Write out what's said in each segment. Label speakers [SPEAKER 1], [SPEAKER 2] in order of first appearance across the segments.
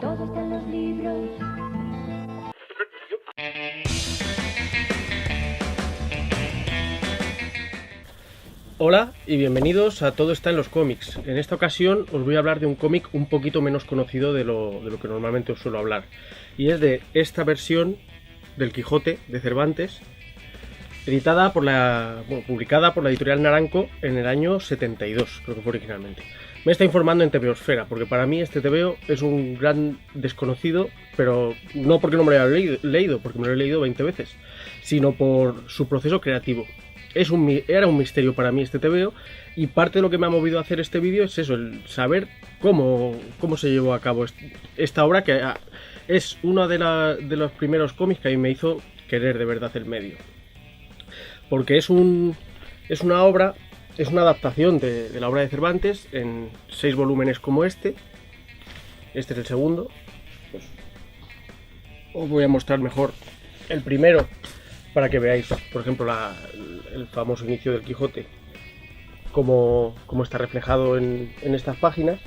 [SPEAKER 1] Todo está en los libros.
[SPEAKER 2] Hola y bienvenidos a Todo está en los cómics. En esta ocasión os voy a hablar de un cómic un poquito menos conocido de lo que normalmente os suelo hablar. Y es de esta versión del Quijote de Cervantes, editada publicada por la editorial Naranco en el año 72, creo que fue originalmente. Me está informando en TVOsfera, porque para mí este TVO es un gran desconocido, pero no porque no me lo haya leído, porque me lo he leído 20 veces, sino por su proceso creativo. Era un misterio para mí este TVO, y parte de lo que me ha movido a hacer este vídeo es eso, el saber cómo se llevó a cabo esta obra, que es uno de los primeros cómics que a mí me hizo querer de verdad el medio. Porque es una adaptación de la obra de Cervantes en 6 volúmenes como este. Este es el segundo. Pues os voy a mostrar mejor el primero para que veáis, por ejemplo, el famoso inicio del Quijote, cómo está reflejado en estas páginas.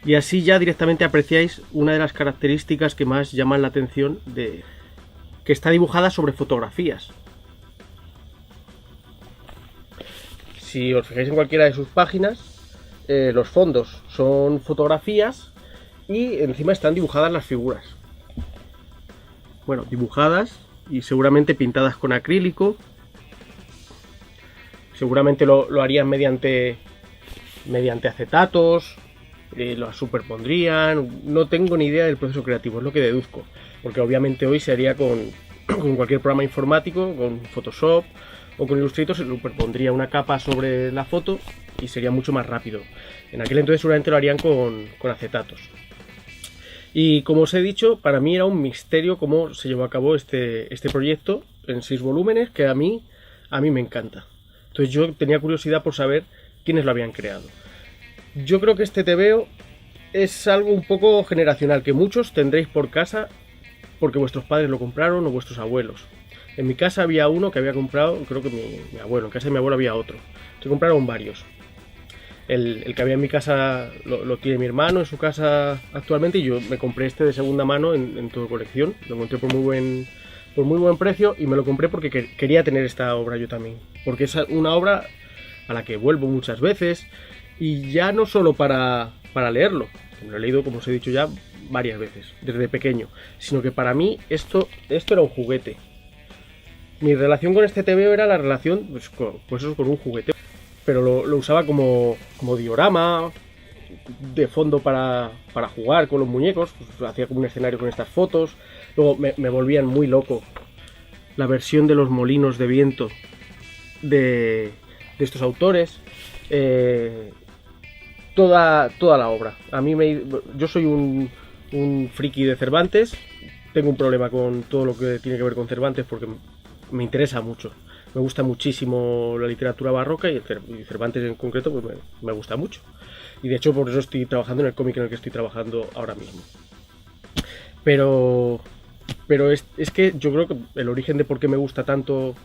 [SPEAKER 2] Y así ya directamente apreciáis una de las características que más llaman la atención, que está dibujada sobre fotografías. Si os fijáis en cualquiera de sus páginas, los fondos son fotografías y encima están dibujadas las figuras. Bueno, dibujadas y seguramente pintadas con acrílico. Seguramente lo harían mediante acetatos, lo superpondrían. No tengo ni idea del proceso creativo, es lo que deduzco. Porque obviamente hoy se haría con cualquier programa informático, con Photoshop o con Illustrator, se superpondría una capa sobre la foto y sería mucho más rápido. En aquel entonces seguramente lo harían con acetatos. Y como os he dicho, para mí era un misterio cómo se llevó a cabo este proyecto en 6 volúmenes, que a mí me encanta. Entonces yo tenía curiosidad por saber quiénes lo habían creado. Yo creo que este TVO es algo un poco generacional, que muchos tendréis por casa porque vuestros padres lo compraron o vuestros abuelos. En mi casa había uno que había comprado, creo que mi abuelo, en casa de mi abuelo había otro. Se compraron varios. El que había en mi casa lo tiene mi hermano en su casa actualmente, y yo me compré este de segunda mano en todo colección. Lo encontré por muy buen precio y me lo compré porque quería tener esta obra yo también. Porque es una obra a la que vuelvo muchas veces, y ya no solo para leerlo, que me lo he leído, como os he dicho ya, varias veces, desde pequeño, sino que para mí esto era un juguete. Mi relación con este TVO era la relación con un juguete, pero lo usaba como diorama, de fondo para jugar con los muñecos. Pues hacía como un escenario con estas fotos. Luego me volvían muy loco la versión de los molinos de viento de estos autores. Toda la obra. Yo soy un friki de Cervantes. Tengo un problema con todo lo que tiene que ver con Cervantes porque me interesa mucho. Me gusta muchísimo la literatura barroca, y Cervantes en concreto pues me gusta mucho. Y de hecho por eso estoy trabajando en el cómic en el que estoy trabajando ahora mismo. Pero es que yo creo que el origen de por qué me gusta tanto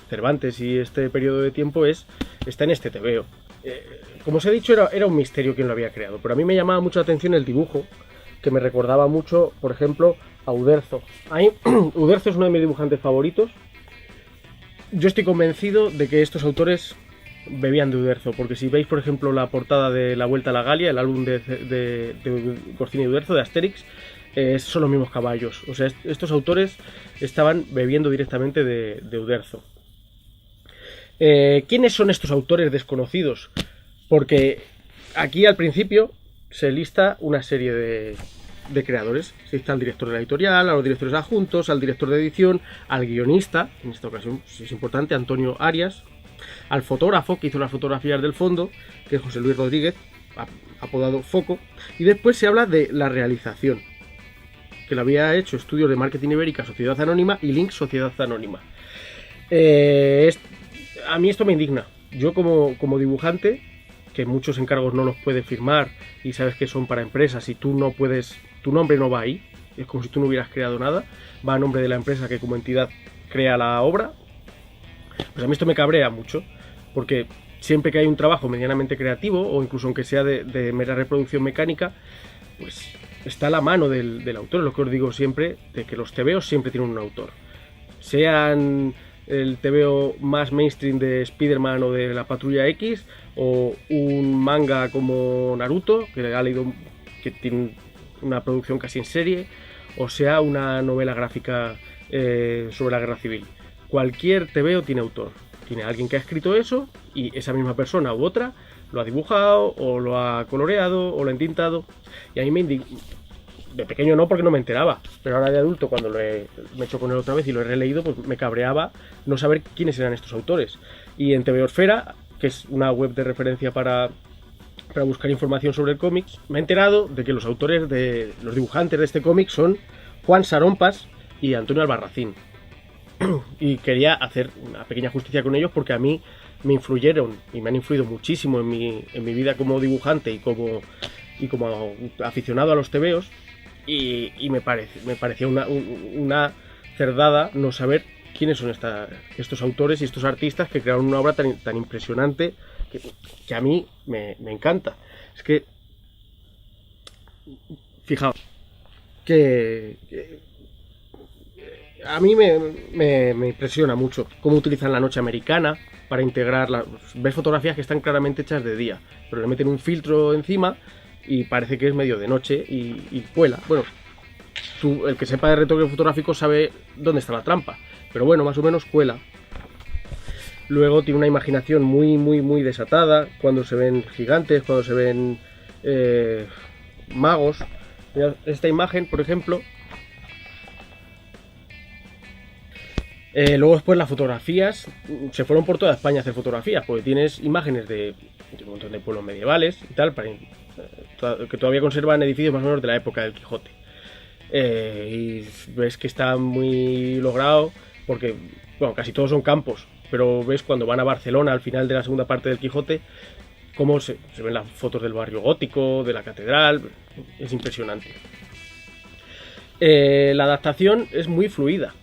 [SPEAKER 2] Cervantes y este periodo de tiempo está en este TVO. Como os he dicho, era un misterio quién lo había creado, pero a mí me llamaba mucho la atención el dibujo, que me recordaba mucho, por ejemplo, a Uderzo. Uderzo es uno de mis dibujantes favoritos. Yo estoy convencido de que estos autores bebían de Uderzo, porque si veis, por ejemplo, la portada de La Vuelta a la Galia, el álbum de Gorcina y Uderzo, de Asterix, son los mismos caballos. O sea, estos autores estaban bebiendo directamente de Uderzo. ¿Quiénes son estos autores desconocidos? Porque aquí al principio se lista una serie de creadores. Se lista al director de la editorial, a los directores adjuntos, al director de edición, al guionista, en esta ocasión es importante, Antonio Arias, al fotógrafo que hizo las fotografías del fondo, que es José Luis Rodríguez, apodado Foco, y después se habla de la realización, que lo había hecho Estudios de Marketing Ibérica, Sociedad Anónima, y Link, Sociedad Anónima. A mí esto me indigna. Yo como dibujante, que muchos encargos no los puedes firmar y sabes que son para empresas y tú no puedes, tu nombre no va ahí, es como si tú no hubieras creado nada, va a nombre de la empresa que como entidad crea la obra. Pues a mí esto me cabrea mucho, porque siempre que hay un trabajo medianamente creativo, o incluso aunque sea de mera reproducción mecánica, pues está a la mano del autor. Es lo que os digo siempre, de que los tebeos siempre tienen un autor. Sean el tebeo más mainstream de Spider-Man o de la Patrulla X, o un manga como Naruto, que ha leído, que tiene una producción casi en serie, o sea una novela gráfica sobre la guerra civil. Cualquier tebeo tiene autor. Tiene alguien que ha escrito eso, y esa misma persona u otra lo ha dibujado, o lo ha coloreado, o lo ha entintado. Y a mí de pequeño no, porque no me enteraba, pero ahora de adulto, cuando me he hecho con él otra vez y lo he releído, pues me cabreaba no saber quiénes eran estos autores. Y en Tebeosfera, que es una web de referencia para buscar información sobre el cómic, me he enterado de que los autores, los dibujantes de este cómic son Juan Sarompas y Antonio Albarracín. Y quería hacer una pequeña justicia con ellos, porque a mí me influyeron y me han influido muchísimo en mi vida como dibujante y como aficionado a los tebeos. Y me parecía una cerdada no saber quiénes son estos autores y estos artistas que crearon una obra tan impresionante que a mí me encanta. Es que, fijaos, que a mí me impresiona mucho cómo utilizan la noche americana para integrar ves fotografías que están claramente hechas de día, pero le meten un filtro encima y parece que es medio de noche y cuela. Bueno, el que sepa de retoque fotográfico sabe dónde está la trampa, pero bueno, más o menos cuela. Luego tiene una imaginación muy desatada cuando se ven gigantes, cuando se ven magos. Esta imagen, por ejemplo. Luego después las fotografías se fueron por toda España a hacer fotografías, porque tienes imágenes de un montón de pueblos medievales y tal, que todavía conservan edificios más o menos de la época del Quijote. Y ves que está muy logrado, porque bueno, casi todos son campos, pero ves cuando van a Barcelona al final de la segunda parte del Quijote, cómo se ven las fotos del barrio gótico, de la catedral. Es impresionante. La adaptación es muy fluida.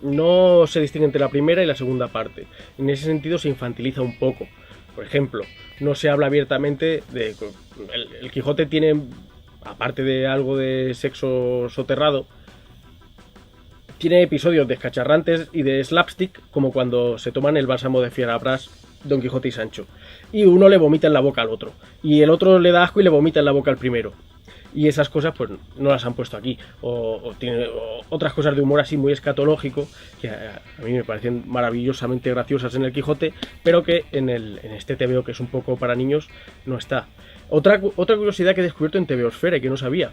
[SPEAKER 2] No se distingue entre la primera y la segunda parte. En ese sentido se infantiliza un poco. Por ejemplo, no se habla abiertamente de... El Quijote tiene, aparte de algo de sexo soterrado, tiene episodios descacharrantes y de slapstick, como cuando se toman el bálsamo de Fierabrás Don Quijote y Sancho, y uno le vomita en la boca al otro, y el otro le da asco y le vomita en la boca al primero. Y esas cosas pues no las han puesto aquí. O tiene otras cosas de humor así muy escatológico, que a mí me parecen maravillosamente graciosas en el Quijote, pero que en este tebeo, que es un poco para niños, no está. Otra curiosidad que he descubierto en Tebeosfera y que no sabía,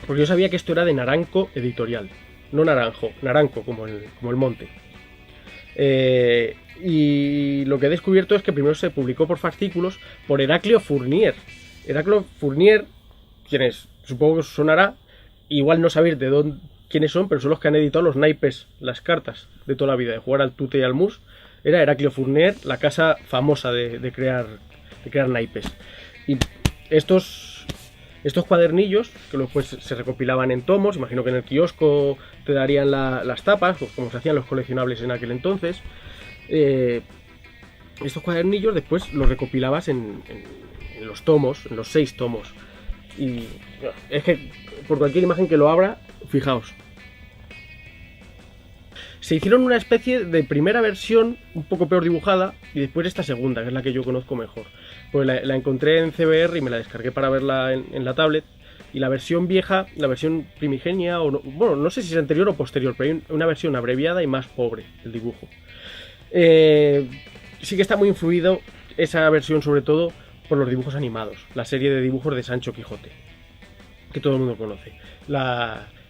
[SPEAKER 2] porque yo sabía que esto era de Naranco Editorial, no Naranjo, Naranco como el monte. Y lo que he descubierto es que primero se publicó por fascículos por Heraclio Fournier. Heraclio Fournier, quienes supongo que os sonará, igual no sabéis quiénes son, pero son los que han editado los naipes, las cartas de toda la vida, de jugar al tute y al mus. Era Heraclio Fournier, la casa famosa de crear naipes. Y estos cuadernillos, que luego pues se recopilaban en tomos, imagino que en el kiosco te darían las tapas, pues como se hacían los coleccionables en aquel entonces. Estos cuadernillos después los recopilabas en los tomos, en los 6 tomos. Y es que por cualquier imagen que lo abra, fijaos. Se hicieron una especie de primera versión un poco peor dibujada y después esta segunda, que es la que yo conozco mejor. Pues la encontré en CBR y me la descargué para verla en la tablet. Y la versión vieja, la versión primigenia, bueno, no sé si es anterior o posterior, pero hay una versión abreviada y más pobre el dibujo. Sí que está muy influido esa versión, sobre todo por los dibujos animados, la serie de dibujos de Sancho Quijote, que todo el mundo conoce,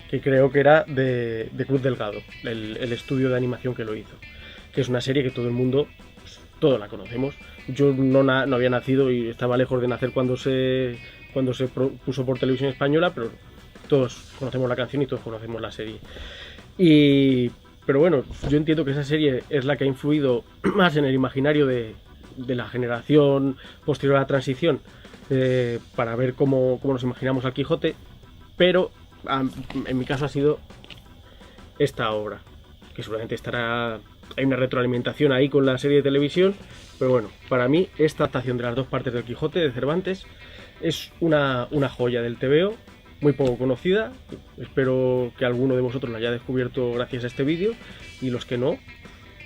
[SPEAKER 2] que creo que era de Cruz Delgado, el estudio de animación que lo hizo, que es una serie que todo el mundo, pues, todos la conocemos. Yo no había nacido y estaba lejos de nacer cuando se puso por televisión española, pero todos conocemos la canción y todos conocemos la serie. Pero bueno, yo entiendo que esa serie es la que ha influido más en el imaginario de la generación posterior a la transición, para ver cómo nos imaginamos al Quijote, pero en mi caso ha sido esta obra, que seguramente estará hay una retroalimentación ahí con la serie de televisión, pero bueno, para mí esta adaptación de las dos partes del Quijote de Cervantes es una joya del TVO, muy poco conocida. Espero que alguno de vosotros la haya descubierto gracias a este vídeo, y los que no,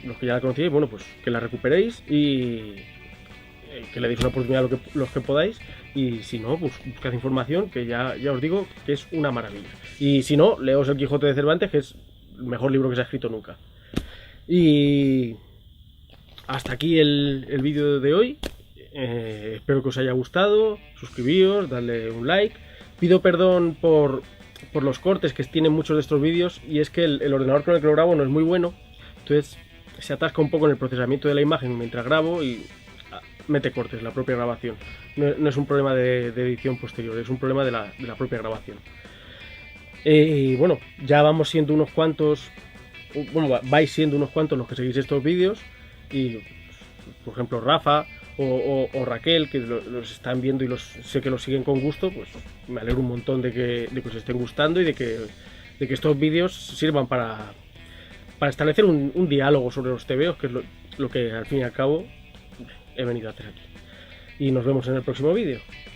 [SPEAKER 2] los que ya la conocíais, bueno, pues que la recuperéis y que le deis una oportunidad a los que podáis, y si no, pues buscad información, que ya os digo que es una maravilla. Y si no, leos El Quijote de Cervantes, que es el mejor libro que se ha escrito nunca. Y hasta aquí el vídeo de hoy. Espero que os haya gustado, suscribíos, dadle un like. Pido perdón por los cortes que tienen muchos de estos vídeos, y es que el ordenador con el que lo grabo no es muy bueno, entonces se atasca un poco en el procesamiento de la imagen mientras grabo y mete cortes la propia grabación. No es un problema de edición posterior, es un problema de la propia grabación. Y bueno, ya vamos siendo unos cuantos, bueno, vais siendo unos cuantos los que seguís estos vídeos, y por ejemplo Rafa o Raquel, que los están viendo y sé que los siguen con gusto, pues me alegro un montón de que os estén gustando, y de que estos vídeos sirvan para establecer un diálogo sobre los TVOs, que es lo que al fin y al cabo he venido a hacer aquí. Y nos vemos en el próximo vídeo.